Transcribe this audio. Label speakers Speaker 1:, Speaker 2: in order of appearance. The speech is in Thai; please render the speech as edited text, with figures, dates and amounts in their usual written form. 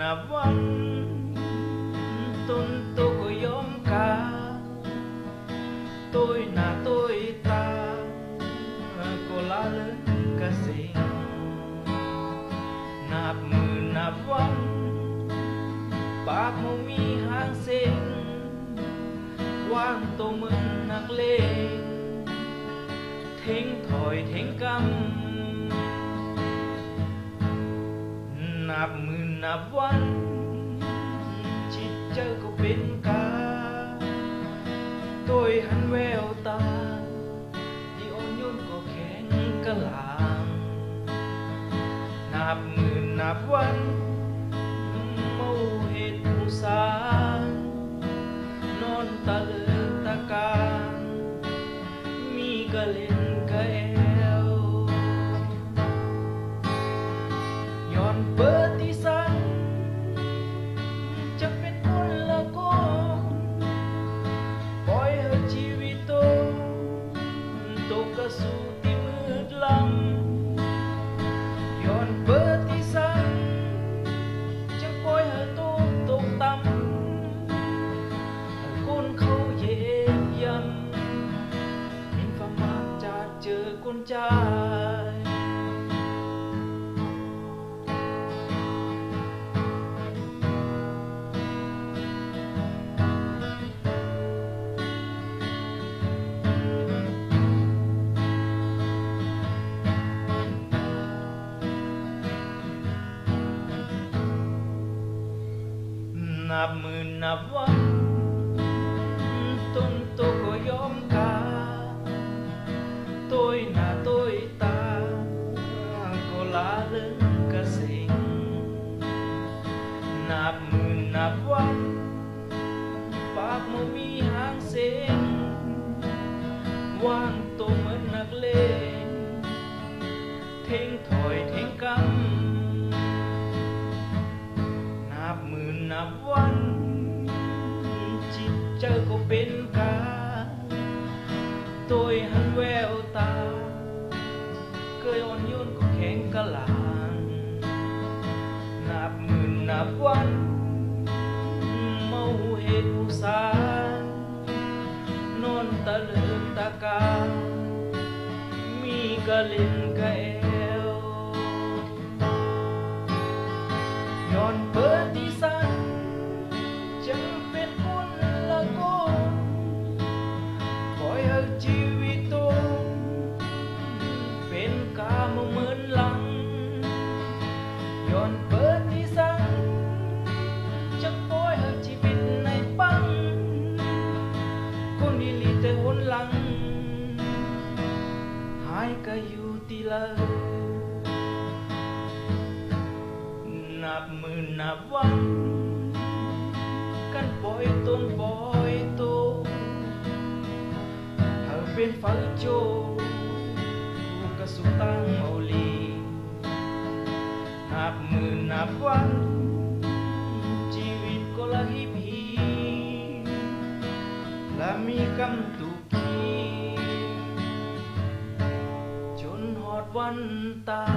Speaker 1: นับวันต้นตัวก็ยอมกาtôiหน้าtôiตาก็ละเลิกกะเซ็งนับมือนับวันปากมันมีหางเส้นวางตัวเหมือนนักเลงเท่งถอยเท่งกำนับมือนับวันจิตใจก็เป็นกาtôiหันแววตาที่อ่อนโยนก็แข็งกะหลางนับมือนับวันเมาเหตุผู้สานอนตะเลือกตะการมีกะเล่นกะแอวย้อนเปิดที่สันจะเป็นคนละก้นปล่อยให้ชีวิตตกกระสู่ที่มืดลำย้อนเปิดที่สันจะปล่อยให้ตกต่ำคนเขาเย็บยันมินฟ้ามาจะเจอคนใจนับมือนับวันต้นโตก็ยอมกาtôiหน้าtôiตาก็ละเลิกกะเซ็งนับมือนับวันปากมันมีหางเส้นวางตัวเหมือนนักเลงเท่งถอยเท่งกำนับมือนับวันจิตใจก็เป็นกาtôiหันแววตาเคยอ่อนโยนก็แข็งกะหลางนับมือนับวันเมาเหตุผู้สานอนตะเลิกตะการมีกะเล่นกะแอวย้อนเปิดที่สันจะเป็นคนละก้นปล่อยให้ชีวิตเป็นกามาเหมือนหลังย้อนเปิดที่สันจะปล่อยให้ชีวิตในปังคนดีลีแต่หนหลังหายก็อยู่ที่ละนับมือนับวันกันปล่อยต้นปล่อยโตหากเป็นฝันโจกระสุตั้งเอาลีนับมือนับวันชีวิตก็ละหิบหีและมีกำตุกีจนหอดวันตาย